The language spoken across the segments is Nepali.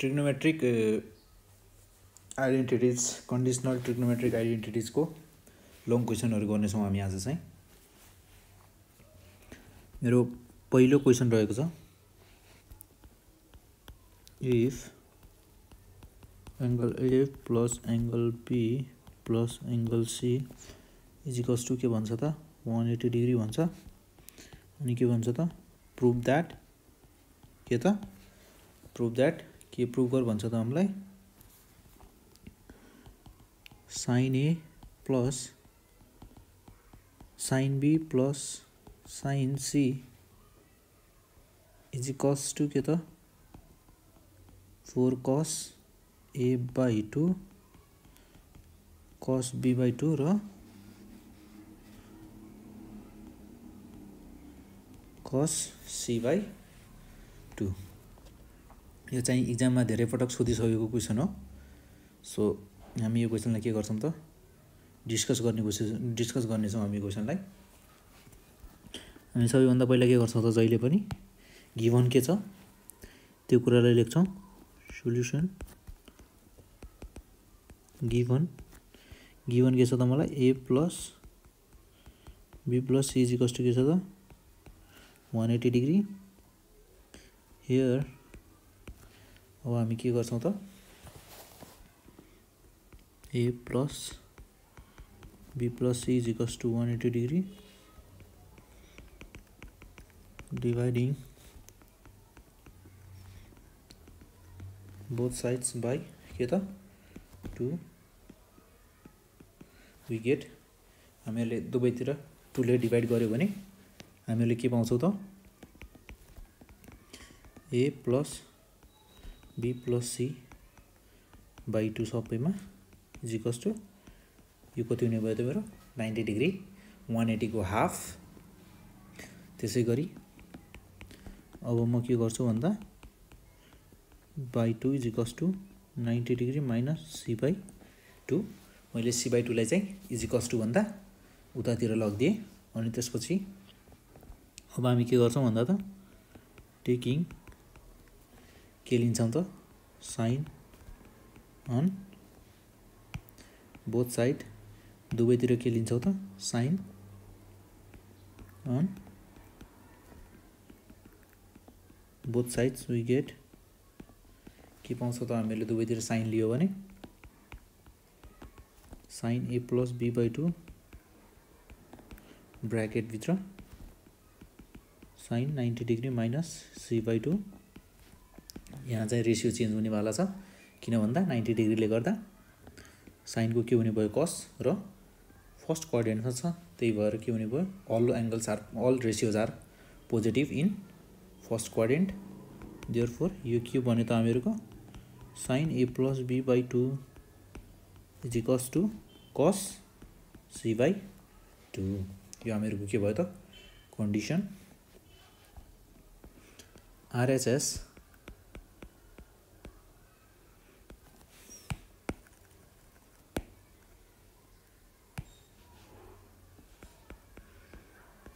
ट्रिग्नोमेट्रिक आइडेन्टिटिज कन्डिसनल ट्रिग्नोमेट्रिक आइडेन्टिटिजको लङ क्वेसनहरु गर्नेछौँ हामी आज चाहिँ। मेरो पहिलो क्वेसन रहेको छ, if angle A plus angle B plus angle C is equals to के भन्छ त 180 डिग्री भन्छ। अनि के भन्छ त प्रुभ दैट के प्रुभ गर भन्छ त हामीलाई sin A plus sin B plus sin C is equals to के त 4 cos A by 2 cos B by 2 र cos C by 2। यो चाहिँ इक्जाममा धेरै पटक सोधिसकेको क्वेसन हो। सो हामी यो क्वेसनलाई के गर्छौं त डिस्कस गर्नेछौं हामी क्वेसनलाई। हामी सबैभन्दा पहिला के गर्छौं त जहिले पनि गिभन के छ त्यो कुरालाई लेख्छौं। सोल्युसन गिभन के छ त मलाई A plus B plus C is equals to के छ त 180 डिग्री। हियर अब हामी के गर्छौं त A plus B plus C is equals to 180 degree dividing both sides by के त 2 we get हामीले दुवैतिर 2 ले डिवाइड गर्यो भने हामीले के पाउँछौं त A plus B plus C by 2 सबैमा इज इक्वल्स टू यो कति हुने भयो त मेरो 90 डिग्री 180 को हाफ। त्यसैगरी अब म के गर्छु भन्दा by 2 is equals to 90 degree minus C by 2। मैले C by 2 लाई चाहिँ इज इक्वल्स टू भन्दा उतातिर लगिदिए। अनि त्यसपछि अब हामी के गर्छौं भन्दा त टेकिङ के लिन्छौं त साइन अन बोथ साइड दुवैतिर के लिन्छौं त sine on both sides we get के पाउँछ त हामीले दुवैतिर साइन लियो भने sine A plus B by 2 bracket भित्र sine 90 degree minus C by 2। यहाँ चाहिँ रेशियो चेन्ज हुने वाला छ किन भन्दा 90 डिग्रीले गर्दा साइन को के हुने भयो cos र फर्स्ट कोअर्डिनेट छ त्यही भएर के हुने भयो all ratios are positive in first quadrant। therefore यो के बन्यो त हामीहरुको sin A plus B by 2 is equals to cos C by 2। यो हामीहरुको के भयो त कन्डिसन RHS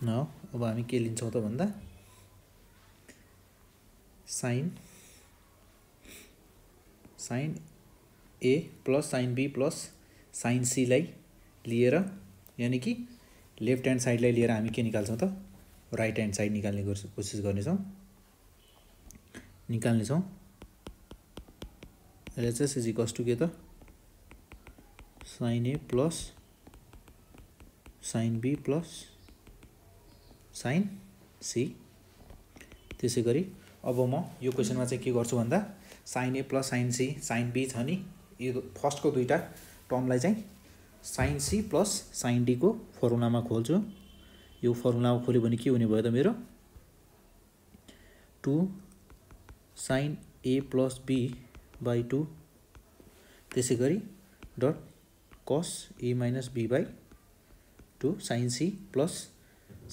न। अब हामी के लिन्छौं त भन्दा sine A plus sine B plus sine C लाई लिएर यानी कि लेफ्ट ह्यान्ड साइड लाई लिएर हामी के निकाल्छौं त राइट ह्यान्ड साइड निकाल्ने कोसिस गर्नेछौं। LHS इज इक्वल्स टू के त sine A plus sine B plus sine C। त्यसैगरी अब म यो क्वेसनमा चाहिँ के गर्छु भन्दा sine A plus sine C sine B छ नि यो फर्स्ट को दुईटा टर्मलाई चाहिँ sine C plus sine D को फर्मुलामा खोल्छु। यो फर्मुलामा खोल्यो भने के हुने भयो त मेरो 2 sine A plus B by 2 त्यसैगरी dot cos A minus B by 2 sine C plus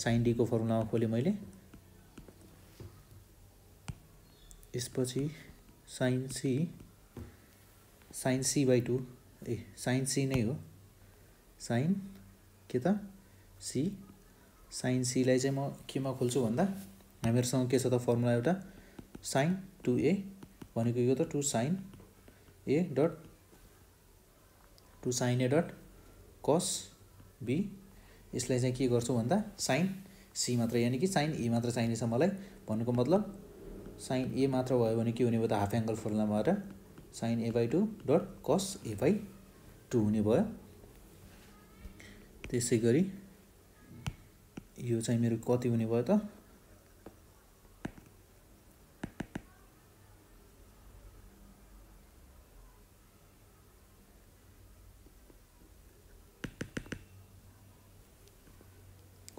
sine D को फर्मुलामा खोले मैले। यसपछि sine C by 2 sine C नै हो साइन के त C साइन C लाई चाहिँ म केमा खोल्छु भन्दा हामीहरुसँग के छ त फर्मुला एउटा sin 2a भनेको यो त 2 sin a dot cos b। यसलाई चाहिँ के गर्छु भन्दा sin c मात्र, यानी कि sin a मात्र चाहिनेछ मलाई। भन्नुको मतलब sin a मात्र भयो भने के हुने भयो त हाफ एंगल फर्मुलाबाट sin a/2 dot cos a/2 हुने भयो। त्यसै गरी यो चाहिँ मेरो कति हुने भयो त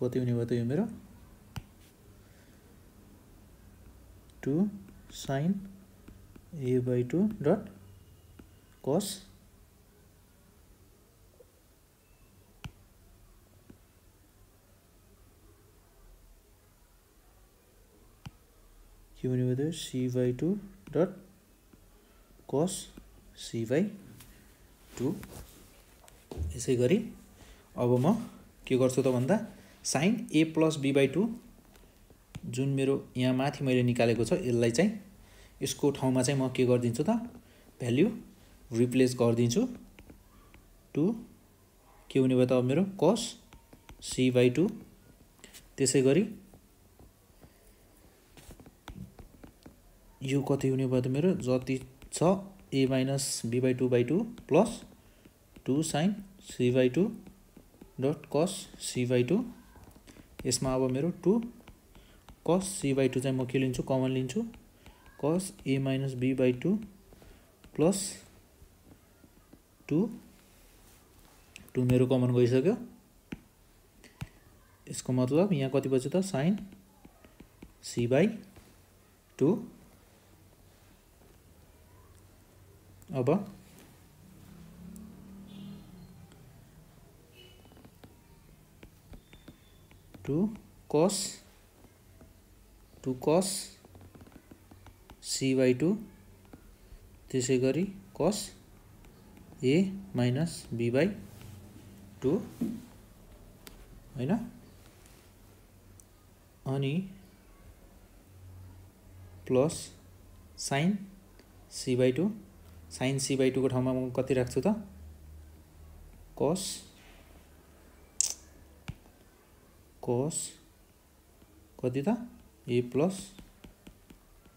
कति हुने भयो त यो मेरो 2 sin a/2 डट cos के हुने भयो त c/2 डट cos c/2। यसै गरी अब म के गर्छु त भन्दा sin a प्लस b/2 जुन मेरो यहाँ माथि मैले निकालेको छ यसलाई चाहिँ यसको ठाउँमा चाहिँ म के गरिदिन्छु त भ्याल्यु रिप्लेस गरिदिन्छु। 2 के हुने भयो त अब मेरो cos c/2। त्यसै गरी यो कति हुने भयो त मेरो जति छ a minus b/2/2 plus 2 sin c/2 dot cos c/2। यसमा अब मेरो 2 cos c/2 चाहिँ म के लिन्छु कमन लिन्छु cos a minus b/2 plus 2 मेरो कमन गइसक्यो। यसको मतलब यहाँ कति बच्यो त sin c/2। अब 2 cos c/2 त्यसै गरी cos a माइनस b/2 हैन। अनि plus sin c/2 sin c/2 को ठाउँमा म कति राख्छु त cos कति त a प्लस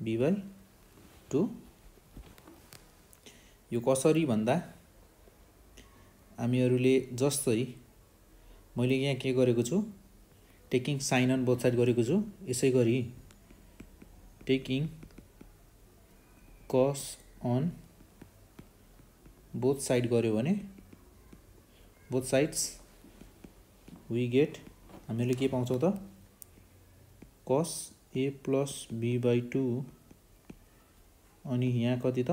b/2। यो कसरी भन्दा हामीहरूले जस्तै मैले यहाँ के गरेको छु taking sine on both side गरेको छु। यसै गरी taking cos on both side गर्यो भने बोथ साइड्स वी गेट हामीले के पाउँछौँ त cos a प्लस b/2 अनि यहाँ कति त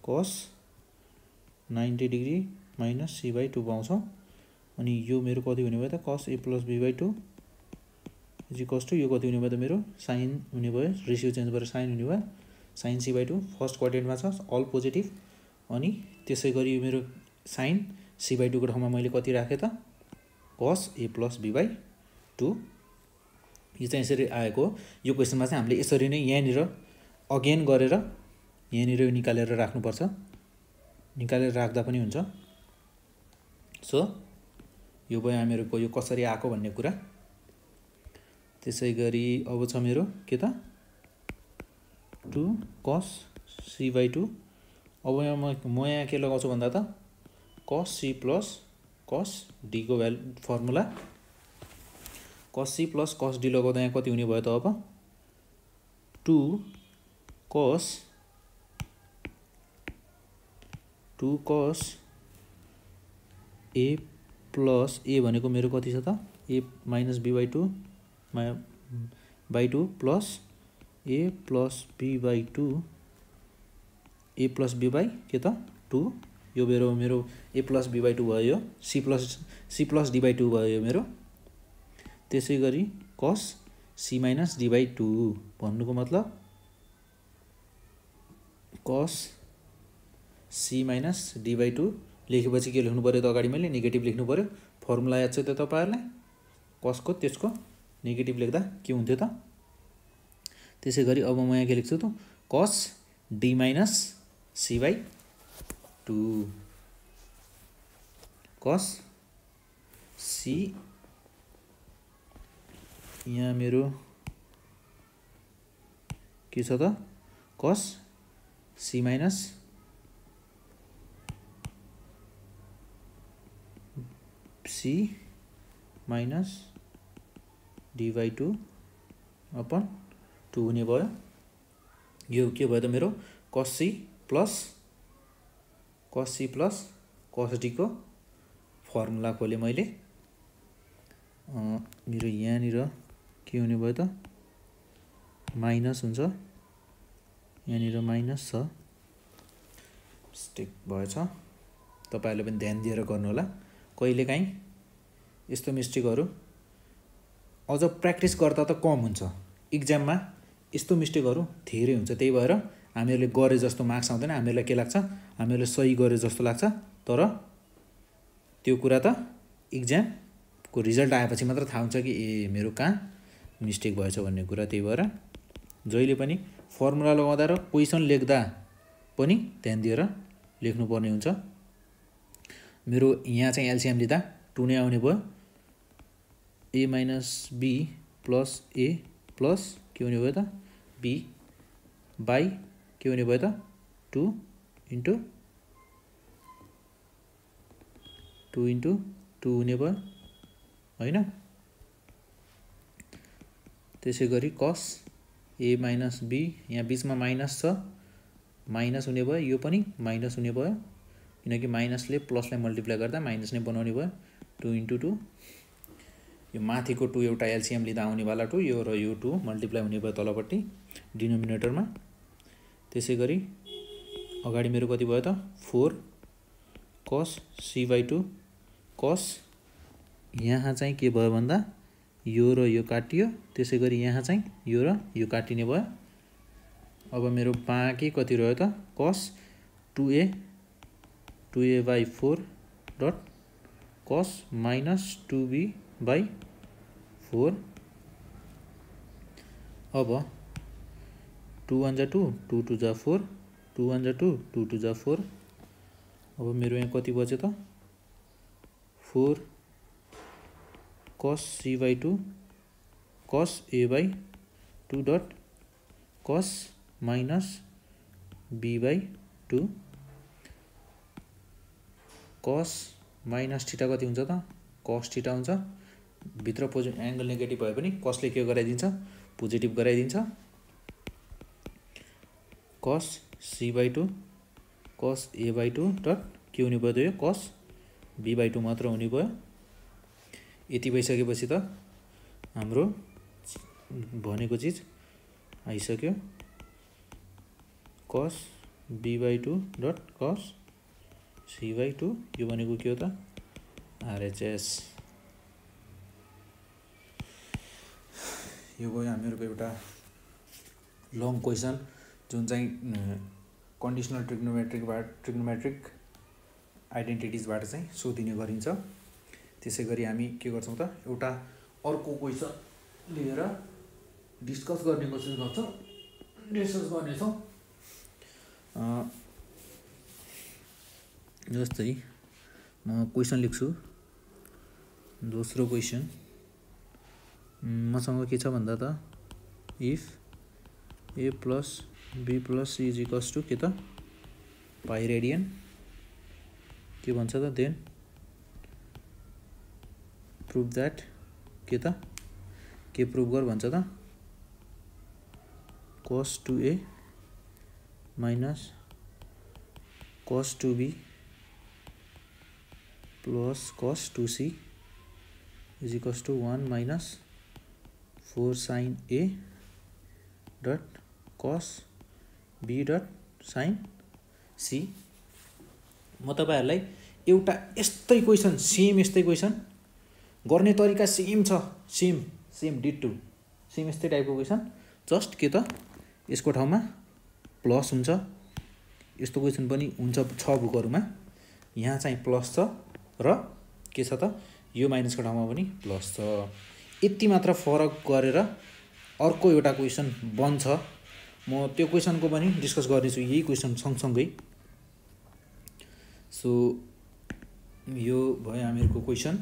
cos 90 डिग्री माइनस c/2 पाउँछौँ। अनि यो मेरो कति हुने भयो त cos a plus b/2 equals to यो कति हुने भयो त मेरो साइन हुने भयो, रेसियो चेन्ज गरेर साइन हुने भयो sin c/2 फर्स्ट क्वाड्रेन्टमा छ अल पोजिटिभ। अनि त्यसै गरी यो मेरो sin c/2 को ठाउँमा मैले कति राखेँ त cos a प्लस b/2। यो चाहिँ यसरी आएको यो क्वेसनमा चाहिँ हामीले यसरी नै यहाँनिर अगेन गरेर यहाँनिर निकालेर राख्नुपर्छ, निकालेर राख्दा पनि हुन्छ। सो यो भयो हामीहरूको यो कसरी आएको भन्ने कुरा। त्यसै गरी अब छ मेरो के त 2 cos c/2। अब यहाँ म यहाँ के लगाउँछु भन्दा त cos c plus cos d को value formula cos c plus cos d लगाउँदा यहाँ कति हुने भयो त अब 2 cos a प्लस a भनेको मेरो कति छ त a minus b/2 plus a plus b/2 a plus b by के त 2। यो मेरो a प्लस b/2 भयो, c प्लस d/2 भयो यो मेरो। त्यसै गरी cos c माइनस d/2 भन्नुको मतलब cos c माइनस d/2 लेखेपछि के लेख्नु पर्यो त अगाडि मैले नेगेटिभ लेख्नु पर्यो। फर्मुला याद छ त तपाईहरुलाई cos को त्यसको नेगेटिभ लेख्दा के हुन्थ्यो त। त्यसै गरी अब म यहाँ के लेख्छु त cos D minus C by 2 cos C, यहाँ मेरो के छ त cos C minus C minus D by 2 upon 2 हुने भयो। यो के भयो त मेरो cos C plus cos D को फर्मुला खोले मैले। मेरो यहाँनिर के हुने भयो त माइनस हुन्छ, यहाँनिर माइनस छ, मिस्टेक भएछ। तपाईहरुले पनि ध्यान दिएर गर्नु होला। कहिलेकाहीँ यस्तो मिस्टेकहरु अझ प्र्याक्टिस गर्दा त कम हुन्छ, इक्जाममा यस्तो मिस्टेकहरु धेरै हुन्छ। त्यही भएर हामीहरुले गरे जस्तो मार्क्स आउँदैन। हामीहरुलाई के लाग्छ, हामीहरुले सही गरे जस्तो लाग्छ, तर त्यो कुरा त इक्जामको रिजल्ट आएपछि मात्र थाहा हुन्छ कि ए मेरो कहाँ मिस्टेक भएछ भन्ने कुरा। त्यही भएर जहिले पनि फर्मुला लगाउँदा र क्वेशन लेख्दा पनि ध्यान दिएर लेख्नुपर्ने हुन्छ। मेरो यहाँ चाहिँ एलसीएम लिँदा 2 नै आउने भयो। A minus B plus A plus के हुने भयो त बी बाई के हुने भयो त 2 इन्टु 2 हुने भयो हैन। त्यसै गरी कस ए माइनस बी, यहाँ बीचमा माइनस छ, माइनस हुने भयो, यो पनि माइनस हुने भयो किनकि माइनसले प्लसलाई मल्टिप्लाई गर्दा माइनस नै बनाउने भयो। 2 इन्टु 2, यो माथिको 2 एउटा एलसीएम लिँदा आउनेवाला 2, यो र यो 2 मल्टिप्लाई हुने भयो तलपट्टि डिनोमिनेटरमा। त्यसै गरी अगाडि मेरो कति भयो त 4 कस सी बाई 2 कस, यहाँ चाहिँ के भयो भन्दा यो र यो काटियो। त्यसै गरी यहाँ चाहिँ यो र यो काटिने भयो। अब मेरो बाँकी कति रह्यो त कस 2a बाई 4 डट कस माइनस 2b बाई 4। अब 2 1 जा 2, 2 2 जा 4, 2 1 जा 2, 2 2 जा 4। अब मेरो यहाँ कति बच्यो त 4 कस सी बाई 2 कस ए बाई 2 डट कस माइनस बी बाई 2 कस माइनस थीटा कति हुन्छ त कस थीटा हुन्छ। भित्र एंगल नेगेटिभ भए पनि कसले के गराइदिन्छ पोजिटिभ गराइदिन्छ। कस सी बाई 2 कस ए बाई 2 डट के हुने भयो त यो कस बी बाई 2 मात्र हुने भयो। यति भइसकेपछि त हाम्रो भनेको चिज आइसक्यो। कस बी बाई 2 डट कस सी बाई 2, यो भनेको के हो त आरएचएस। यो भयो हामीहरुको एउटा लङ क्वेशन जुन चाहिँ कन्डिसनल ट्रिग्नोमेट्रिक आइडेन्टिटिजबाट चाहिँ सोधिने गरिन्छ। त्यसै गरी हामी के गर्छौं त एउटा अर्को क्वेशन लिएर डिस्कस गर्ने कोसिस गर्छौं, डिस्कस गर्नेछौं। जस्तै म क्वेशन लेख्छु। दोस्रो क्वेशन मसँग के छ भन्दा त if A plus B plus C is equals to के त पाई रेडियन के भन्छ त देन प्रुभ दैट के त के प्रुभ गर भन्छ त cos 2a minus cos 2b plus cos 2c is equals to 1 minus 4 sin a dot cos b dot sin c। म तपाईहरुलाई एउटा यस्तै क्वेशन सेम यस्तै क्वेशन गर्ने तरिका सेम छ, सेम डिटो सेम यस्तै टाइपको क्वेशन, जस्ट के त यसको ठाउँमा प्लस हुन्छ। यस्तो क्वेशन पनि हुन्छ 6 बुकहरुमा, यहाँ चाहिँ प्लस छ र के छ त यो माइनसको ठाउँमा पनि प्लस छ। यति मात्र फरक गरेर अर्को एउटा क्वेशन बन्छ म त्यो क्वेसनको पनि डिस्कस गर्नेछु यही क्वेसन सँगसँगै। सो यो भयो हामीहरूको क्वेसन।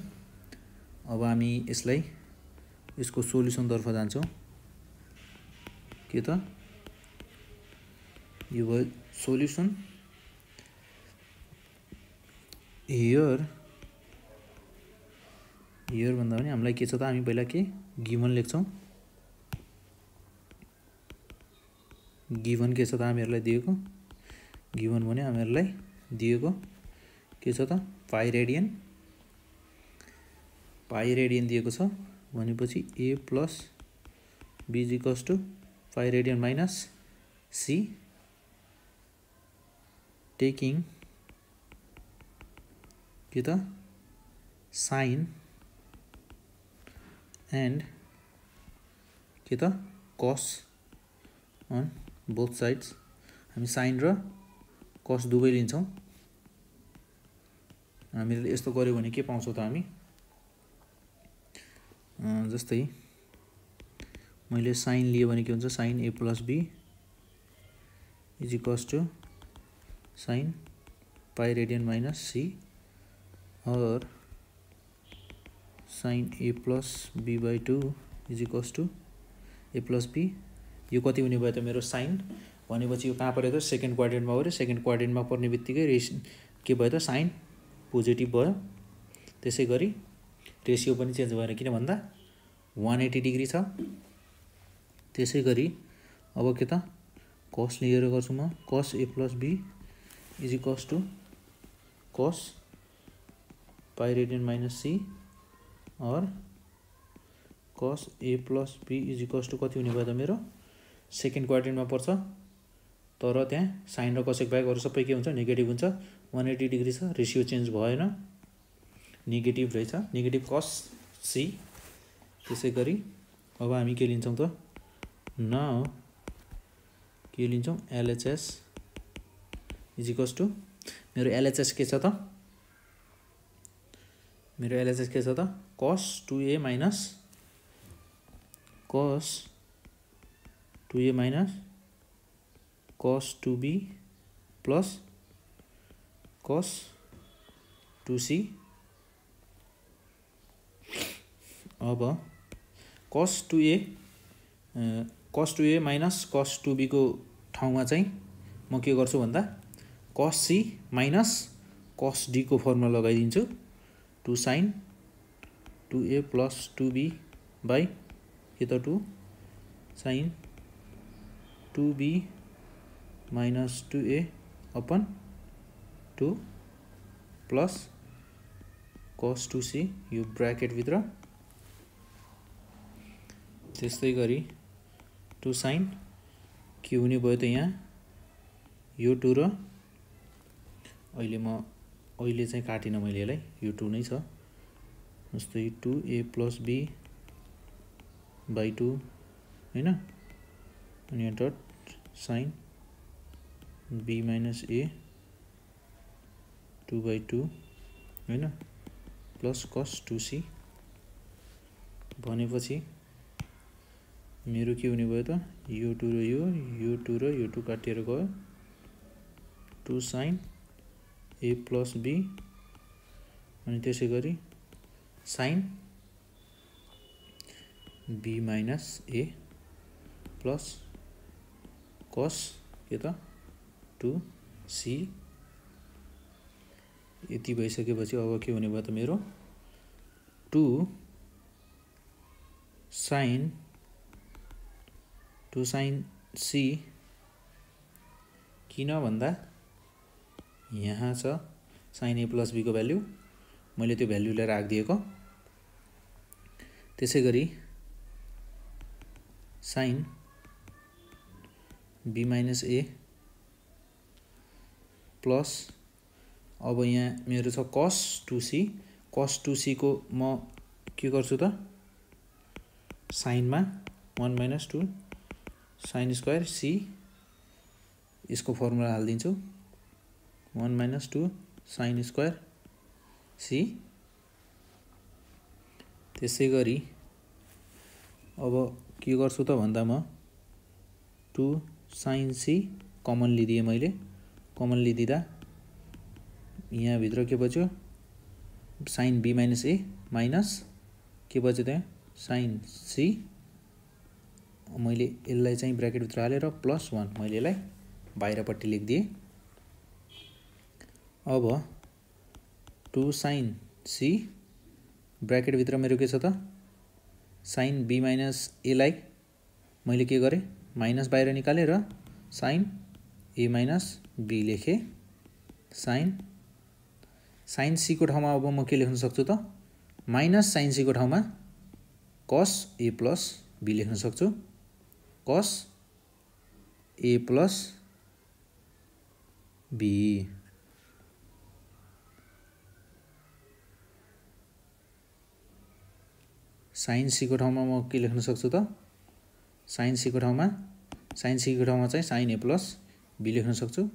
अब हामी यसलाई यसको सोल्युसनतर्फ जान्छौँ। के त यो भयो सोल्युसन। हियर भन्दा पनि हामीलाई के छ त, हामी पहिला के गिभन लेख्छौँ। गिभन के छ त हामीहरूलाई दिएको, गिभन भने हामीहरूलाई दिएको के छ त पाई रेडियन दिएको छ भनेपछि a plus b is equals to pi radian minus c taking के त साइन एन्ड के त कस अन बोथ साइड्स। हामी साइन र कस दुवै लिन्छौँ। हामीले यस्तो गर्यो भने के पाउँछौँ त हामी, जस्तै मैले साइन लियो भने के हुन्छ, sine a plus b is equals to sine pi radian minus c और sine a plus b by 2 is equals to a plus b। यो कति हुने भयो त मेरो साइन भनेपछि यो कहाँ पऱ्यो त सेकेन्ड क्वाड्रेन्टमा पऱ्यो। सेकेन्ड क्वाड्रेन्टमा पर्ने बित्तिकै के भयो त साइन पोजिटिभ भयो। त्यसै गरी रेसियो पनि चेन्ज भएन, किन भन्दा 180 डिग्री छ। त्यसै गरी अब के त कस लिएर गर्छु म, cos a plus b is equals to cos pi radian minus c और cos a plus b is equals to कति हुने भयो त मेरो सेकेन्ड क्वाड्रेन्टमा पर्छ, तर त्यहाँ साइन र कसेक बाहेक अरू सबै के हुन्छ नेगेटिभ हुन्छ। 180 डिग्री छ, रेसियो चेन्ज भएन, नेगेटिभ रहेछ, नेगेटिभ कस c। त्यसै गरी अब हामी के लिन्छौँ त, न के लिन्छौँ LHS इज इक्वल्स टू मेरो LHS के छ त, मेरो LHS के छ त कस 2a minus cos 2a minus cos 2b plus cos 2c। अब कस 2a माइनस कस 2b को ठाउँमा चाहिँ म के गर्छु भन्दा कस c माइनस कस d को फर्मुला लगाइदिन्छु। 2 sign 2a plus 2b by के त 2 sign 2b minus 2a upon 2 plus cos 2c यो ब्राकेटभित्र। त्यस्तै गरी 2 साइन के हुने भयो त यहाँ यो 2 र अहिले चाहिँ काटिनँ मैले यसलाई, यो 2 नै छ। जस्तै 2a प्लस b बाई 2 होइन, अनि यहाँ dot sine b minus a 2 by 2 होइन प्लस कस 2c भनेपछि मेरो के हुने भयो त यो 2 र यो 2 र यो 2 काटिएर गयो। 2 साइन a प्लस b अनि त्यसै गरी sine b minus a plus cos के त 2c। यति भइसकेपछि अब के हुने भयो त मेरो 2 साइन c किन भन्दा यहाँ छ साइन a प्लस b को भ्याल्यू, मैले त्यो भ्याल्यूलाई राखिदिएको। त्यसै गरी sine b minus a plus अब यहाँ मेरो छ कस 2c को म के गर्छु त साइनमा 1 माइनस 2 साइन स्क्वायर c यसको फर्मुला हालिदिन्छु 1 माइनस 2 साइन स्क्वायर c। त्यसै गरी अब के गर्छु त भन्दा म 2 साइन सी कमन लिदिएँ मैले। कमन लिदिँदा यहाँभित्र के बच्यो sine B minus A minus के बच्यो त्यहाँ साइन सी। मैले यसलाई चाहिँ ब्र्याकेटभित्र हालेर +1 मैले यसलाई बाहिरपट्टि लेखिदिएँ। अब 2 साइन सी ब्र्याकेटभित्र मेरो के छ त साइन बी माइनस एलाई मैले के गरेँ माइनस बाहिर निकालेँ र साइन ए माइनस बी लेखेँ। साइन सी को ठाउँमा अब म के लेख्न सक्छु त माइनस साइन सी को ठाउँमा कस ए प्लस बी लेख्न सक्छु। कस ए प्लस बी। साइन सी को ठाउँमा म के लेख्न सक्छु त साइन सी को ठाउँमा चाहिँ साइन ए प्लस बी लेख्न सक्छु।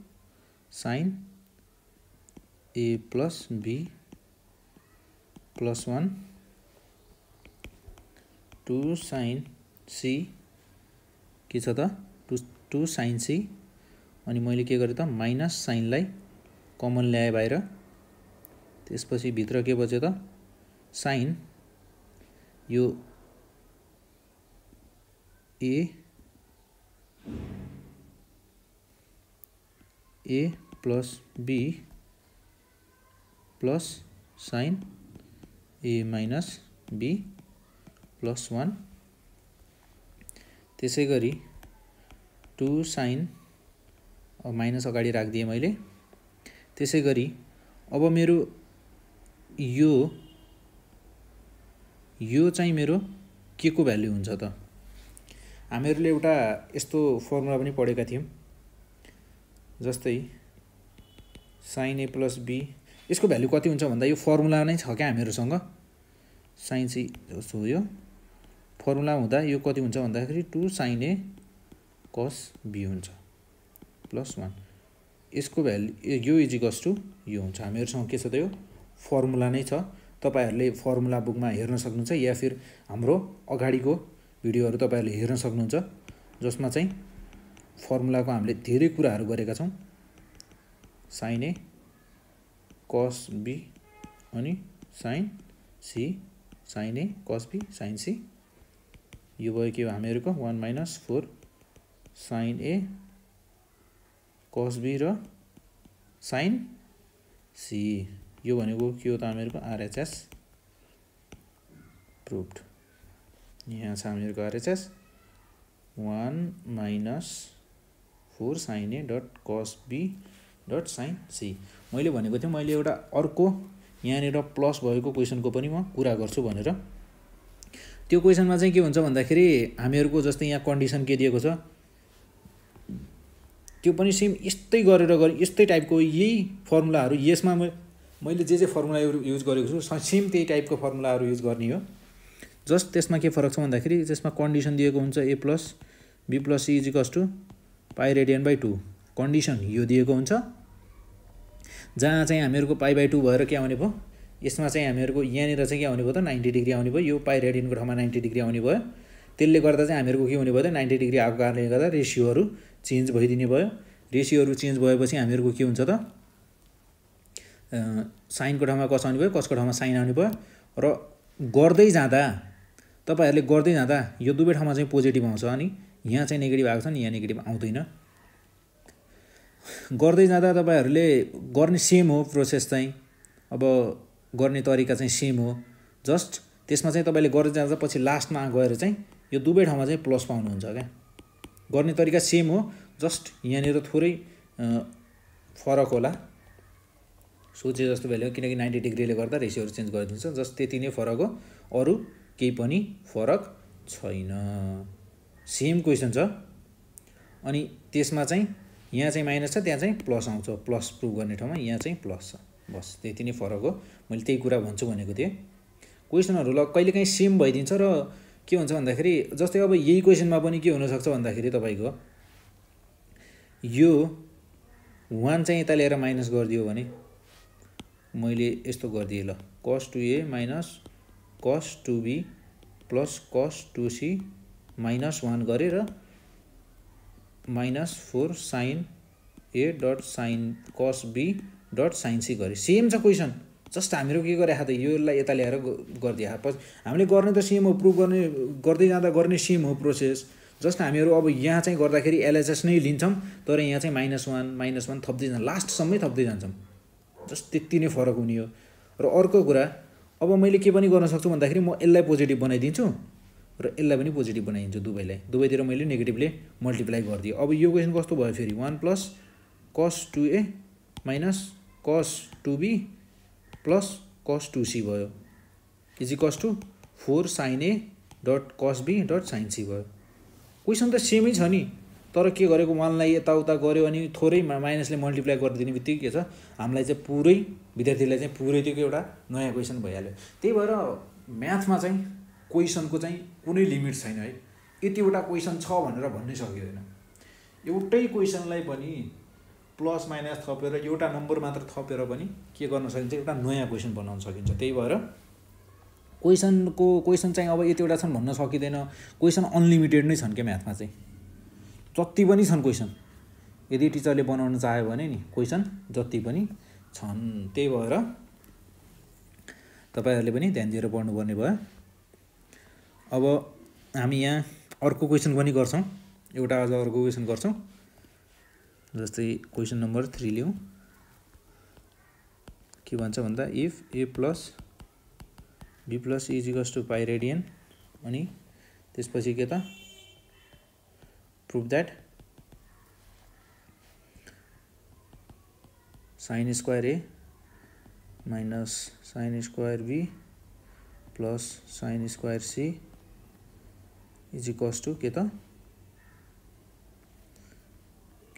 Sine A plus B +1 2 sine C के छ त 2 साइन सी। अनि मैले के गरेँ त माइनस साइनलाई कमन ल्याएँ बाहिर। त्यसपछि भित्र के बच्यो त साइन यो A plus B plus sine A minus B +1। त्यसै गरी 2 साइन माइनस अगाडि राखिदिएँ मैले। त्यसै गरी अब मेरो यो चाहिँ मेरो के को भ्याल्यु हुन्छ त हामीहरूले एउटा यस्तो फर्मुला पनि पढेका थियौँ जस्तै साइन ए प्लस बी यसको भ्याल्यु कति हुन्छ भन्दा यो फर्मुला नै छ क्या हामीहरूसँग। साइन सी जस्तो हो यो फर्मुला हुँदा यो कति हुन्छ भन्दाखेरि 2 साइन ए कस बी हुन्छ +1। यसको भ्याल्यु यो इजिकल्स टु यो हुन्छ। हामीहरूसँग के छ त यो फर्मुला नै छ। तपाईहरुले फर्मुला बुकमा हेर्न सक्नुहुन्छ या फिर हाम्रो अगाडिको भिडियोहरु तपाईहरुले हेर्न सक्नुहुन्छ जसमा चाहिँ फर्मुलाको हामीले धेरै कुराहरु गरेका छौं। साइन ए कस बी अनि साइन सी साइन ए कस बी साइन सी यो भयो के हामीहरुको 1 - 4 साइन ए कस बी र साइन सी यो भनेको के हो त हामीहरुको आरएचएस प्रुभड। यहाँ छ हामीहरुको आरएचएस 1 - 4 साइन ए dot cos B dot sign C. मैले भनेको थिएँ मैले एउटा अर्को यहाँनिर प्लस भएको क्वेशनको पनि म कुरा गर्छु भनेर। त्यो क्वेशनमा चाहिँ के हुन्छ भन्दाखेरि हामीहरुको जस्तै यहाँ कन्डिसन के दिएको छ त्यो पनि सेम यस्तै गरेर यस्तै टाइपको यही फर्मुलाहरु यसमा मैले जे फर्मुला युज गरेको छु सेम त्यही टाइपको फर्मुलाहरु युज गर्ने हो। जस्ट त्यसमा के फरक छ भन्दाखेरि त्यसमा कन्डिसन दिएको हुन्छ a + b + c = पाइ रेडियन/2 कन्डिसन यो दिएको हुन्छ जहाँ चाहिँ हामीहरुको पाइ/2 भएर के आउने भयो यसमा चाहिँ हामीहरुको यहाँनिर चाहिँ के आउने भयो त 90 डिग्री आउने भयो। यो पाइ रेडियनको ठाउँमा 90 डिग्री आउने भयो। त्यसले गर्दा चाहिँ हामीहरुको के हुने भयो त 90 डिग्री आएको कारणले गर्दा रेशियोहरु चेन्ज भइदिने भयो। रेशियोहरु चेन्ज भएपछि हामीहरुको के हुन्छ त साइन को ठाउँमा कस आउने भयो कसको ठाउँमा साइन आउने भयो र गर्दै जाँदा तपाईहरुले गर्दै जाँदा यो दुवै ठाउँमा चाहिँ पोजिटिभ आउँछ अनि यहाँ चाहिँ नेगेटिभ आएको छ नि यहाँ नेगेटिभ आउँदैन। गर्दै जाँदा तपाईहरुले गर्ने सेम हो प्रोसेस चाहिँ अब गर्ने तरिका चाहिँ सेम हो। जस्ट त्यसमा चाहिँ तपाईले गर्दै जाँदा पछि लास्टमा गएर चाहिँ यो दुवै ठाउँमा चाहिँ प्लस पाउनुहुन्छ क्या। गर्ने तरिका सेम हो जस्ट यहाँनिर थोरै फरक होला सोचे जस्तो भ्यालु किनकि 90 डिग्रीले गर्दा रेशियोहरु चेन्ज गरिदिन्छ जस्ट त्यति नै फरक हो अरु केही पनि फरक छैन। सेम क्वेशन छ अनि त्यसमा चाहिँ यहाँ चाहिँ माइनस छ त्यहाँ चाहिँ प्लस आउँछ प्लस प्रुभ गर्ने ठाउँमा यहाँ चाहिँ प्लस छ बस त्यति नै फरक हो। मैले त्यही कुरा भन्छु भनेको थिएँ। क्वेशनहरु ल कहिलेकाहीँ सेम भइदिन्छ र के हुन्छ भन्दाखेरि जस्तै अब यही क्वेशनमा पनि के हुन सक्छ भन्दाखेरि तपाईको यो 1 चाहिँ यता लिएर माइनस गरिदियो भने मैले यस्तो गर्दिए ल cos 2a - cos 2b + cos 2c - 1 गरेर -4 sin a dot sin cos b dot sin c गरे। सेम छ क्वेसन, जस्ट हामीहरू के गरे त योलाई यता ल्याएर गरिदिए। पछि हामीले गर्ने त सेम हो, प्रुभ गर्दै जाँदा गर्ने सेम हो प्रोसेस। जस्ट हामीहरू अब यहाँ चाहिँ गर्दाखेरि एलएचएस नै लिन्छौँ, तर यहाँ चाहिँ -1 थप्दै जान्छ, लास्टसम्मै थप्दै जान्छौँ। जस्ट त्यति नै फरक हुने हो। र अर्को कुरा, अब मैले के पनि गर्न सक्छु भन्दाखेरि म यसलाई पोजिटिभ बनाइदिन्छु र यसलाई पनि पोजिटिभ बनाइदिन्छु, दुवैतिर मैले नेगेटिभले मल्टिप्लाई गरिदिएँ। अब यो क्वेसन कस्तो भयो फेरि, 1 + cos 2a - cos 2b + cos 2c भयो, equals to 4 sin a dot cos b dot sin c भयो। क्वेसन त सेमै छ नि, तर के गरेको 1लाई यताउता गऱ्यो अनि थोरै माइनसले मल्टिप्लाई गरिदिने बित्तिकै के छ, हामीलाई चाहिँ पुरै विद्यार्थीलाई चाहिँ पुरै त्यो एउटा नयाँ क्वेसन भइहाल्यो। त्यही भएर म्याथमा चाहिँ क्वेसनको चाहिँ कुनै लिमिट छैन है, यतिवटा क्वेसन छ भनेर भन्नै सकिँदैन। एउटै क्वेसनलाई पनि प्लस माइनस थपेर एउटा नम्बर मात्र थपेर पनि के गर्न सकिन्छ, एउटा नयाँ क्वेसन बनाउन सकिन्छ। त्यही भएर क्वेसन चाहिँ अब यतिवटा छन् भन्न सकिँदैन। क्वेसन अनलिमिटेड नै छन् क्या म्याथमा चाहिँ, जति पनि छन् क्वेसन, यदि टिचरले बनाउन चाह्यो भने नि क्वेसन जति पनि छन्। त्यही भएर तपाईहरुले पनि ध्यान दिएर पढ्नुपर्ने भयो। अब हामी यहाँ अर्को क्वेसन पनि गर्छौं, एउटा अझ अर्को क्वेसन गर्छौं। जस्तै क्वेसन नम्बर 3 लियौं। के भन्छ भन्दा if a + b + c = pi radian, अनि त्यसपछि के त prove that sin square a minus sin square b plus sin square c =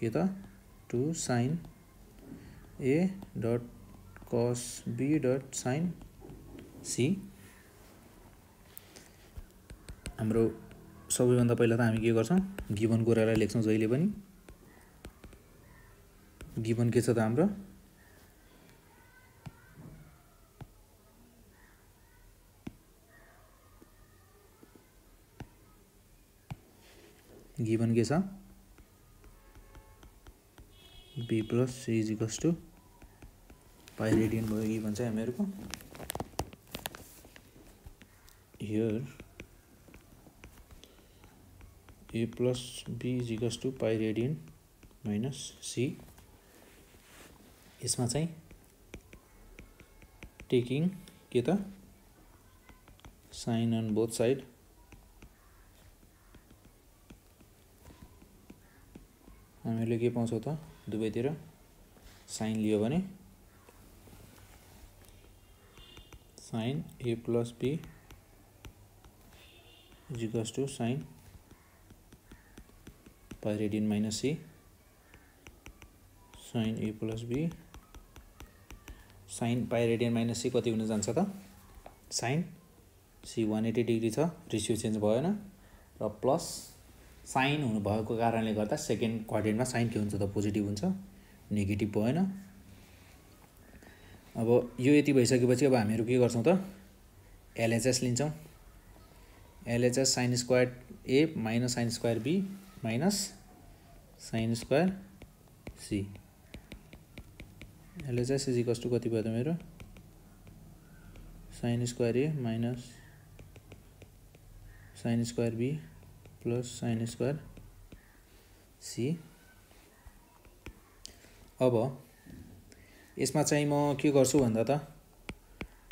के त 2 sin a dot cos b dot sin c। हाम्रो सबैभन्दा पहिला त हामी के गर्छौं, गिवन कुरालाई लेख्छौं जहिले पनि। गिवन के छ त हाम्रो, गिवन के छ b + c = पाई रेडियन भयो गिवन चाहिँ हामीहरुको। Here a + b = pi radian minus c। यसमा चाहिँ टेकिङ के त साइन अन बोथ साइड, हामीले के पाउँछौं त दुवैतिर साइन लियो भने sine a + b = sine pi radian minus c। Sine a + b sine pi radian minus c कति हुन जान्छ त, साइन c 180 डिग्री छ, रेशियो चेन्ज भएन, र प्लस साइन हुनु भएको कारणले गर्दा सेकेन्ड क्वाड्रेन्टमा साइन के हुन्छ त पोजिटिभ हुन्छ, नेगेटिभ भएन। अब यो यति भइसकेपछि अब हामीहरु के गर्छौं त एलएचएस लिन्छौं। LHS sin square a - sin square b - sin square c। LHS = कति भयो त मेरो, sin square a - sin square b + sin square c। अब यसमा चाहिँ म के गर्छु भन्दा त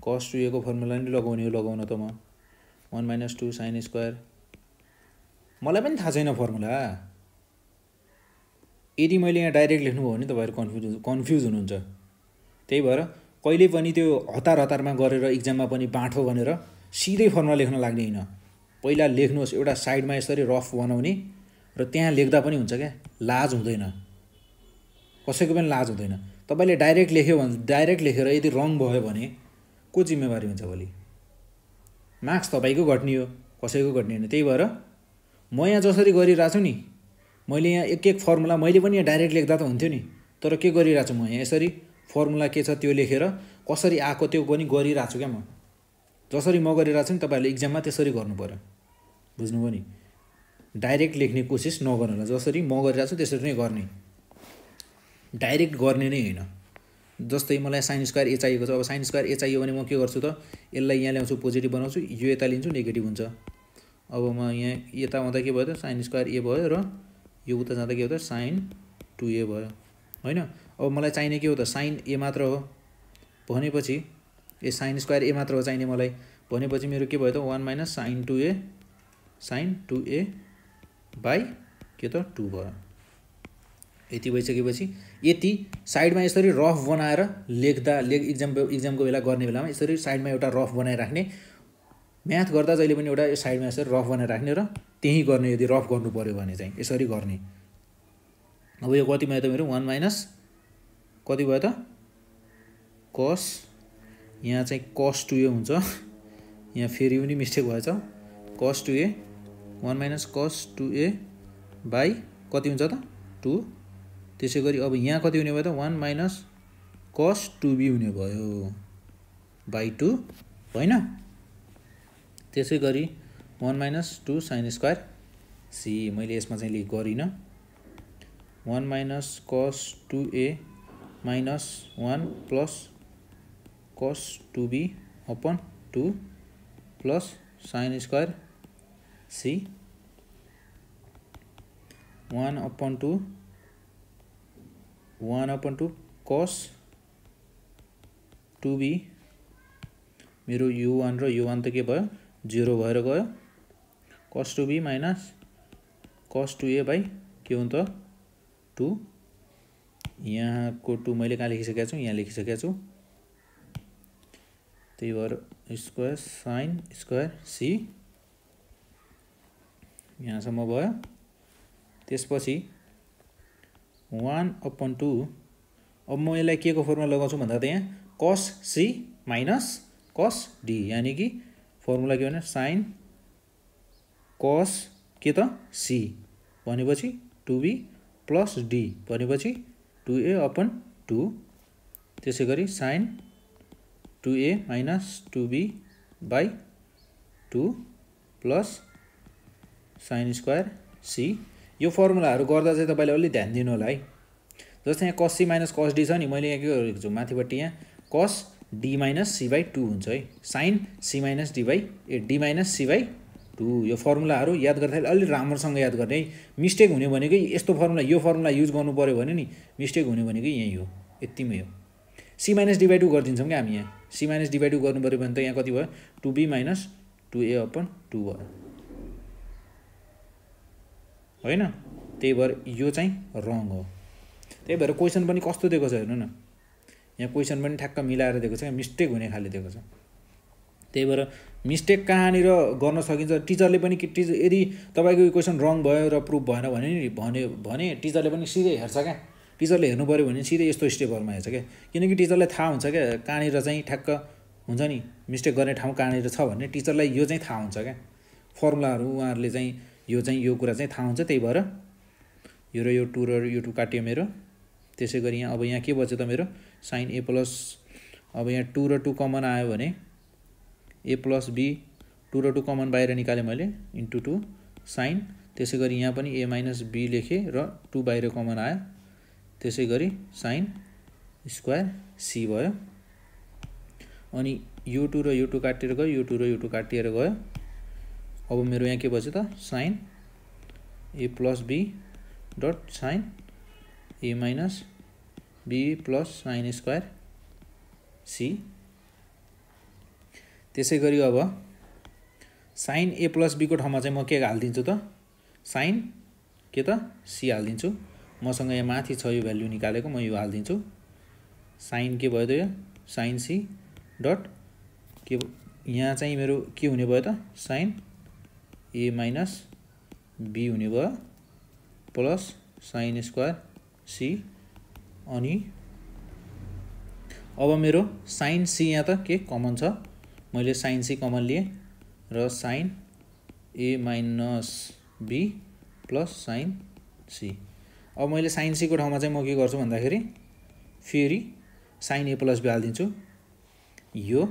cos 2a को फर्मुला नि लगाउने हो, लगाउन त म 1 - 2 sin स्क्वायर, मलाई पनि थाहा छैन फर्मुला। यदि मैले यहाँ डाइरेक्ट लेख्नु भयो भने तपाईहरु कन्फ्युज हुनुहुन्छ। त्यही भएर कहिले पनि त्यो हतारमा गरेर एक्जाममा पनि बाठो भनेर सिधै फर्मुला लेख्न लाग्ने हैन। पहिला लेख्नुहोस्, एउटा साइडमा यसरी रफ बनाउने र त्यहाँ लेख्दा पनि हुन्छ क्या, लाज हुँदैन, कसैको पनि लाज हुँदैन। तपाईले डाइरेक्ट लेख्यो भने, डाइरेक्ट लेखेर यदि रङ भयो भने को जिम्मेवारी हुन्छ भोलि, मार्क्स तपाईको घट्ने हो, कसैको घट्ने हैन। त्यही भएर म यहाँ जसरी गरिरहेको छु नि, मैले यहाँ एक फर्मुला मैले पनि यहाँ डाइरेक्ट लेख्दा त हुन्थ्यो नि, तर के गरिरहेको छु म यहाँ यसरी फर्मुला के छ त्यो लेखेर कसरी आको त्यो पनि गरिरहेको छु क्या। म जसरी म गरिरहेको छु नि तपाईहरुले एक्जाममा त्यसरी गर्नु पर्यो, बुझ्नुभयो नि। डाइरेक्ट लेख्ने कोसिस नगर्नु होला। जसरी म गरिरहेको छु त्यसरी नै गर्ने, डाइरेक्ट गर्ने नै होइन। जस्तै मलाई साइन स्क्वायर ए चाहिएको छ, अब साइन स्क्वायर ए चाहियो भने म के गर्छु त, यसलाई यहाँ ल्याउँछु पोजिटिभ बनाउँछु, यो यता लिन्छु नेगेटिभ हुन्छ। अब म यहाँ यता आउँदा के भयो त साइन स्क्वायर ए भयो र यो उता जाँदा के हो त साइन 2a भयो हैन। अब मलाई चाहिने के हो त साइन ए मात्र हो भनेपछि ए साइन स्क्वायर ए मात्र हो चाहिने मलाई भनेपछि मेरो के भयो त 1 - साइन 2a बाई के त 2 भयो। यति भइसकेपछि यति साइडमा यसरी रफ बनाएर लेख्दा इक्जामको बेला गर्ने बेलामा यसरी साइडमा एउटा रफ बनाइराख्ने, म्याथ गर्दा जहिले पनि एउटा साइडमा यसरी रफ बनाएर राख्ने र त्यही गर्ने। यदि रफ गर्नु पर्यो भने चाहिँ यसरी गर्ने। अब यो कति भयो त मेरो 1 - कति भयो त cos, यहाँ चाहिँ cos 2a हुन्छ, यहाँ फेरि पनि मिस्टेक भएछ cos 2a 1 - cos 2a by कति हुन्छ त 2। त्यसै गरी अब यहाँ कति हुने भयो त 1 - cos 2b हुने भयो बाई 2 होइन। त्यसै गरी 1 - 2 साइन स्क्वायर c, मैले यसमा चाहिँ लेख गरिनँ। 1 - cos 2a minus 1 plus cos 2b upon 2 plus sine square c 1/2 cos 2b। मेरो u1 र u1 त के भयो 0 भएर गयो। cos 2b minus cos 2a by के हुन्छ 2। यहाँको 2 मैले कहाँ लेखिसकेको छु, यहाँ लेखिसकेको छु। त्यही भएर स्क्वायर साइन स्क्वायर c यहाँसम्म भयो। त्यसपछि 1/2, अब म यसलाई के को फर्मुला लगाउँछु भन्दा त यहाँ cos c minus cos d, यानी कि फर्मुला के भने साइन cos के त c भनेपछि 2b प्लस d भनेपछि 2a/2। त्यसै गरी sine 2a minus 2b by 2 plus sine square c। यो फर्मुलाहरू गर्दा चाहिँ तपाईँले अलि ध्यान दिनु होला है। जस्तै यहाँ cos c minus cos d छ नि, मैले यहाँ के गरेको छु माथिपट्टि यहाँ cos d minus c by 2 हुन्छ है, sine c minus d by d minus c by 2। यो फर्मुलाहरू याद गर्दाखेरि अलि राम्रोसँग याद गर्ने है। मिस्टेक हुने भनेकै यस्तो फर्मुला, यो फर्मुला युज गर्नु पर्यो भने नि मिस्टेक हुने भनेकै यही हो, यतिमै हो। c माइनस d बाई 2 गरिदिन्छौँ क्या हामी यहाँ, c माइनस d बाई 2 गर्नु पर्यो भने त यहाँ कति भयो 2b माइनस 2a/2 भयो होइन। त्यही भएर यो चाहिँ रङ हो। त्यही भएर क्वेसन पनि कस्तो दिएको छ हेर्नु न, यहाँ क्वेसन पनि ठ्याक्क मिलाएर दिएको छ, मिस्टेक हुने खाले दिएको छ। त्यही भएर मिस्टेक कहाँनिर गर्न सकिन्छ टिचरले पनि, यदि तपाईँको क्वेसन रङ भयो र प्रुफ भएन भने टिचरले पनि सिधै हेर्छ क्या। टिचरले हेर्नु पऱ्यो भने सिधै यस्तो स्टेपहरूमा हेर्छ क्या, किनकि टिचरलाई थाहा हुन्छ क्या कहाँनिर चाहिँ ठ्याक्क हुन्छ नि मिस्टेक गर्ने ठाउँ कहाँनिर छ भन्ने टिचरलाई यो चाहिँ थाहा हुन्छ क्या। फर्मुलाहरू उहाँहरूले चाहिँ यो कुरा चाहिँ थाहा हुन्छ। त्यही भएर यो र यो 2 र यो 2 काटियो मेरो। त्यसै गरी यहाँ अब यहाँ के बच्यो त मेरो साइन a प्लस, अब यहाँ 2 र 2 कमन आयो भने a प्लस b, 2 र 2 कमन बाहिर निकालेँ मैले इन्टु 2 साइन। त्यसै गरी यहाँ पनि a माइनस b लेखेँ र 2 बाहिर कमन आयो। त्यसै गरी साइन स्क्वायर c भयो। अनि यो 2 र यो 2 काटिएर गयो, यो 2 र यो 2 काटिएर गयो। अब मेरो यहाँ के बच्यो त sine a plus b dot sine a minus b plus sine square c। त्यसै गरी अब साइन a प्लस b को ठाउँमा चाहिँ म के हालिदिन्छु त साइन के त c हालिदिन्छु। मसँग यहाँ माथि छ यो भ्याल्यु निकालेको, म यो हालिदिन्छु। साइन के भयो त यो साइन c डट के यहाँ चाहिँ मेरो के हुने भयो त साइन a माइनस b हुने भयो प्लस साइन स्क्वायर c। अनि अब मेरो साइन c यहाँ त के कमन छ, मैले साइन c कमन लिएँ र sine a minus b plus sine c। अब मैले साइन c को ठाउँमा चाहिँ म के गर्छु भन्दाखेरि फेरि साइन a प्लस b हालिदिन्छु। यो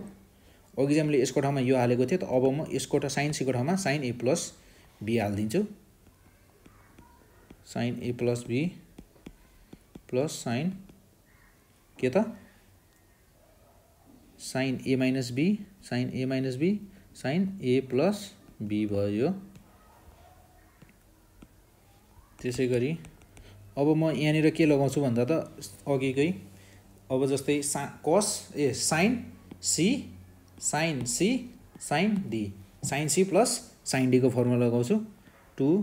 अघि चाहिँ मैले यसको ठाउँमा यो हालेको थिएँ, त अब म यसको साइन c को ठाउँमा साइन a प्लस b हालिदिन्छु। Sine A plus B plus sine के त sine A minus B sine A minus B sine A plus B भयो। त्यसै गरी अब म यहाँनिर के लगाउँछु भन्दा त अघिकै अब जस्तै sine C sine D sine C plus sine D को फर्मुला लगाउँछु 2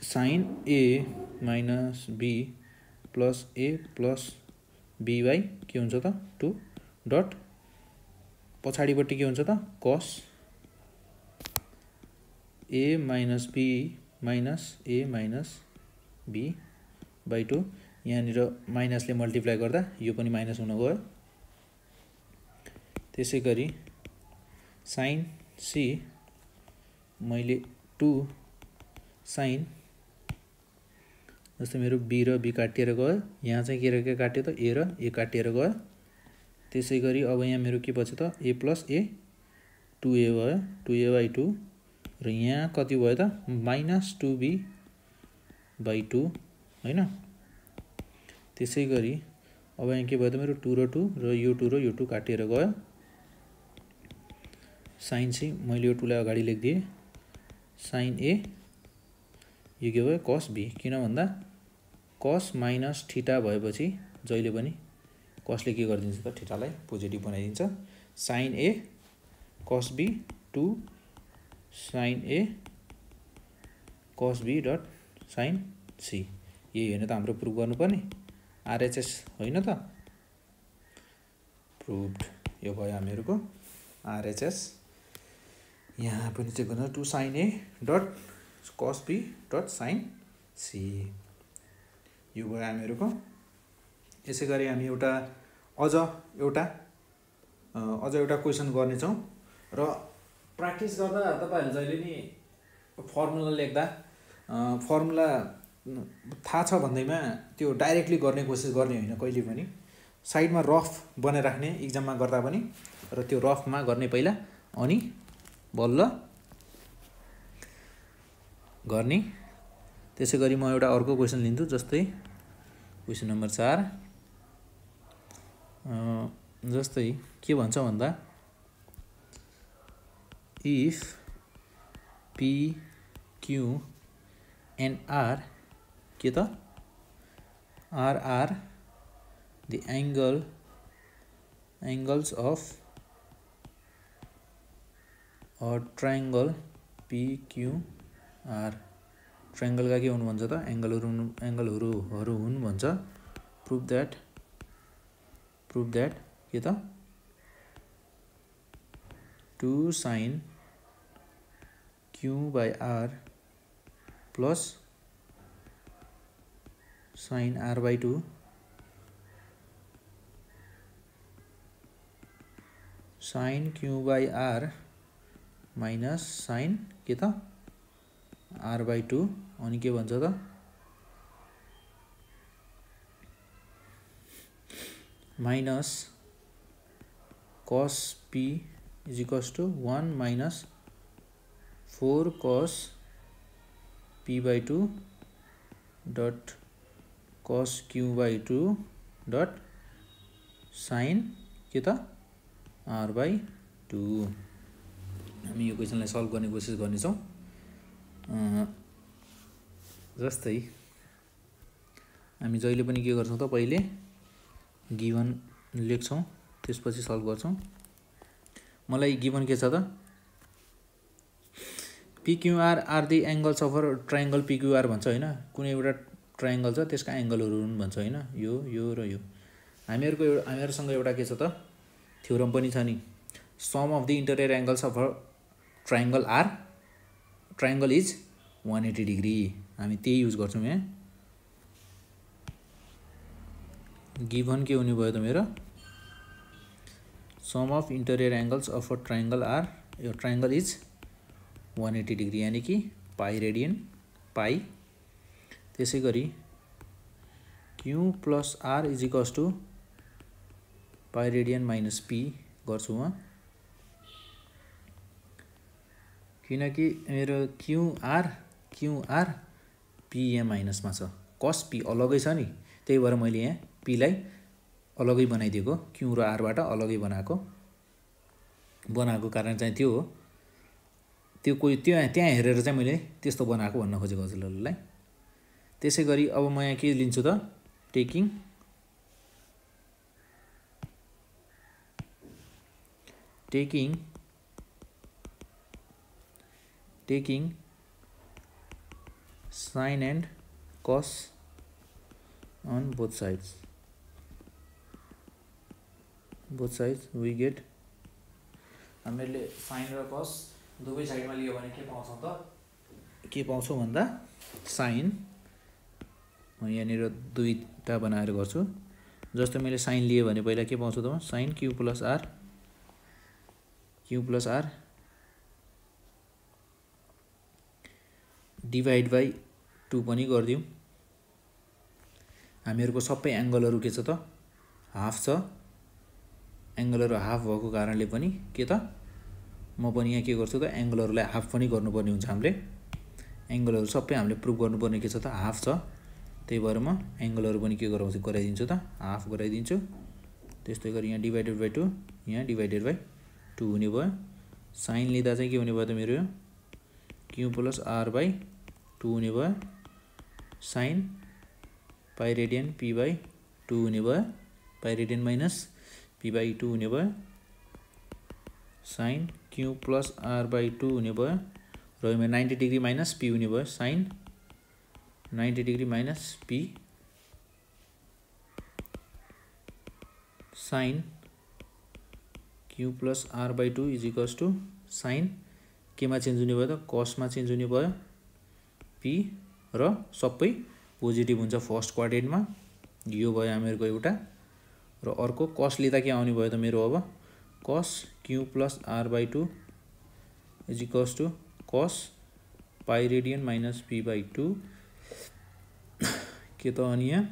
sine A minus B plus A plus B by के हुन्छ त 2 डट पछाडिपट्टि के हुन्छ त cos A minus B minus A minus B by 2 यहाँनिर माइनसले मल्टिप्लाई गर्दा यो पनि माइनस हुन गयो। त्यसै गरी साइन सी मैले 2 साइन जस्तै मेरो बी र बी काटिएर गयो, यहाँ चाहिँ के र के काट्यो त ए र ए काटिएर गयो। त्यसै गरी अब यहाँ मेरो के बच्यो त ए प्लस ए 2a भयो 2a बाई 2 र यहाँ कति भयो त माइनस 2b बाई 2 हैन। त्यसै गरी अब यहाँ के भयो त मेरो 2 र 2 र यो 2 र यो 2 काटिएर गयो। साइन सी मैले यो 2 लाई अगाडि लेखिदिएँ साइन ए यो के भयो कस बी किन भन्दा कस माइनस थीटा भएपछि जहिले पनि कसले के गरिदिन्छ त थीटालाई पोजिटिभ बनाइदिन्छ। साइन ए कस बी 2 साइन ए cos B dot sign C यही होइन त हाम्रो प्रुभ गर्नुपर्ने आरएचएस होइन त प्रुभड यो भयो हामीहरूको आरएचएस। यहाँ पनि चेक गर्नु 2 साइन ए dot cos B dot sign C यो भयो हामीहरूको। यसै गरी हामी अझ एउटा क्वेसन गर्नेछौँ र प्र्याक्टिस गर्दा तपाईहरुले जहिले नि फर्मुला लेख्दा फर्मुला थाहा छ भन्दैमा त्यो डाइरेक्टली गर्ने कोसिस गर्ने होइन, कहिले पनि साइडमा रफ बनाइराख्ने इक्जाममा गर्दा पनि र त्यो रफमा गर्ने पहिला अनि बल्ल गर्ने। त्यसै गरी म एउटा अर्को क्वेसन लिन्छु जस्तै क्वेसन नम्बर 4 जस्तै के भन्छ भन्दा if P Q and R के त are the angles of a triangle P Q R triangle का के हुनु भन्छ त एंगलहरु हुन् भन्छ। प्रुभ दैट के त 2 sin q by r plus sin r by 2 sin q by r minus sin के त r by 2 अनि के भन्छ त minus cos p is equals to 1 minus 4 cos p by 2 dot cos q by 2 dot sin के त r by 2। हामी यो क्वेसनलाई सल्भ गर्ने कोसिस गर्नेछौँ। जस्तै हामी जहिले पनि के गर्छौँ त पहिले गिवन लेख्छौँ त्यसपछि सल्भ गर्छौँ। मलाई गिवन के छ त PQR are the angles of a triangle PQR भन्छ हैन, कुनै एउटा ट्रायंगल छ त्यसका एंगलहरु हुन् भन्छ हैन, यो र यो। हामीहरुसँग एउटा के छ त थ्योरम पनि छ नि sum of the interior angles of a triangle is 180 degree. हामी त्यही युज गर्छौं यहाँ। गिवन के हुने भयो त मेरो sum of interior angles of a triangle are यो ट्रायंगल इज 180 डिग्री यानी कि पाई रेडियन पाई। त्यसै गरी q plus r is equals to pi radian minus p गर्छु म, किनकि मेरो क्यूआर पी यहाँ माइनसमा छ, कस पी अलगै छ नि, त्यही भएर मैले यहाँ पीलाई अलगै बनाइदिएको, क्यू र आरबाट अलगै बनाएको कारण चाहिँ त्यो हो। त्यो कोही त्यहाँ हेरेर चाहिँ मैले त्यस्तो बनाएको भन्न खोजेको हजुरहरूलाई। त्यसै गरी अब म यहाँ के लिन्छु त, taking sin and cos on both sides we get, हामीले sin र cos दुवै साइडमा लियो भने के पाउँछौँ त, के पाउँछौँ भन्दा sin, म यहाँनिर दुईटा बनाएर गर्छु। जस्तो मैले sin लिएँ भने पहिला के पाउँछु त, sin q plus r divide by 2 पनि गरिदिउँ। हामीहरूको सबै एङ्गलहरू के छ त, हाफ छ, एङ्गलहरू हाफ भएको कारणले पनि के त, म पनि यहाँ के गर्छु त, एङ्गलहरूलाई हाफ पनि गर्नुपर्ने हुन्छ। हामीले एङ्गलहरू सबै हामीले प्रुभ गर्नुपर्ने के छ त, हाफ छ, त्यही भएर म एङ्गलहरू पनि के गराइदिन्छु त, हाफ गराइदिन्छु। त्यस्तै गरी यहाँ डिभाइडेड बाई 2, यहाँ डिभाइडेड बाई 2 हुने भयो। साइन लिँदा चाहिँ के हुने भयो त मेरो, क्यू प्लस आर बाई 2 हुने भयो, sine pi radian P by 2 हुने भयो, pi radian minus P by 2 हुने भयो, sine Q plus R by 2 हुने भयो, र यो 90 डिग्री माइनस पी हुने भयो, sine 90 degree minus P, sine Q plus R by 2 is equals to sine केमा चेन्ज हुने भयो त, कसमा चेन्ज हुने भयो, पी र सबै पोजिटिभ हुन्छ फर्स्ट क्वाड्रेन्टमा। यो भयो हामीहरूको एउटा, र अर्को कस लिँदा के आउने भयो त मेरो, अब cos Q plus R by 2 is equals to cos pi radian minus P by 2 के त, अनि यहाँ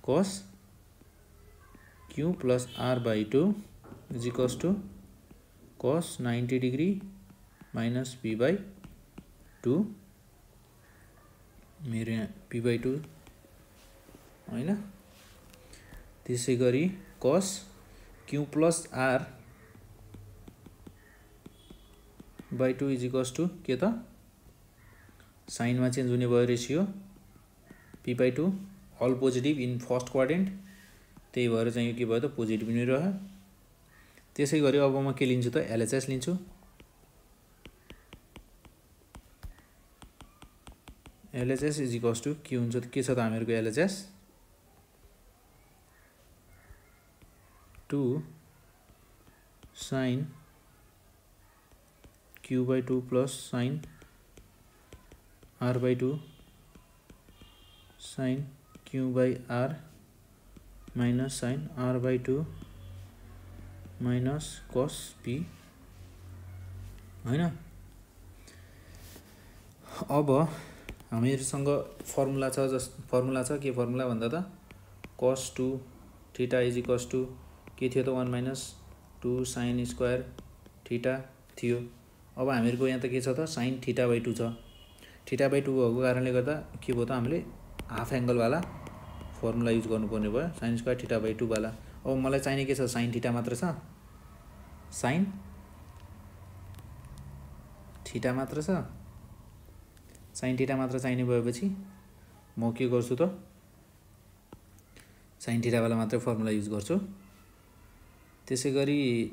cos Q plus R by 2 is equals to cos 90 degree minus P by 2, मेरो यहाँ पी बाई 2 होइन। त्यसै गरी cos Q plus R by 2 is equals to के त, साइनमा चेन्ज हुने भयो ratio, P by 2 all positive in first quadrant, त्यही भएर चाहिँ यो के भयो त, पोजिटिभ नै रह्यो। त्यसै गरी अब म के लिन्छु त, एलएचएस लिन्छु। एलएचएस इज इक्वल्स टू के हुन्छ, के छ त हामीहरूको LHS, 2 sine Q by 2 plus sine R by 2 sine Q by R minus sine R by 2 minus cos P होइन। अब हामीहरूसँग फर्मुला छ, के फर्मुला भन्दा त, कस 2 थीटा इज इक्वल्स टू के थियो त, 1 माइनस 2 साइन स्क्वायर थीटा थियो। अब हामीहरूको यहाँ त के छ त, साइन थीटा बाई 2 छ, थीटा बाई 2 भएको कारणले गर्दा के भयो त, हामीले हाफ एङ्गलवाला फर्मुला युज गर्नुपर्ने भयो, साइन स्क्वायर थीटा बाई 2 वाला। अब मलाई चाहिने के छ, साइन थीटा मात्र छ, साइन थीटा मात्र छ, साइन थीटा मात्र चाहिने भएपछि म के गर्छु त, साइन थीटावाला मात्रै फर्मुला युज गर्छु। त्यसै गरी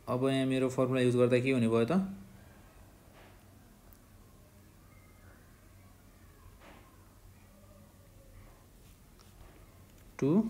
अब यहाँ मेरो फर्मुला युज गर्दा के हुने भयो त, 2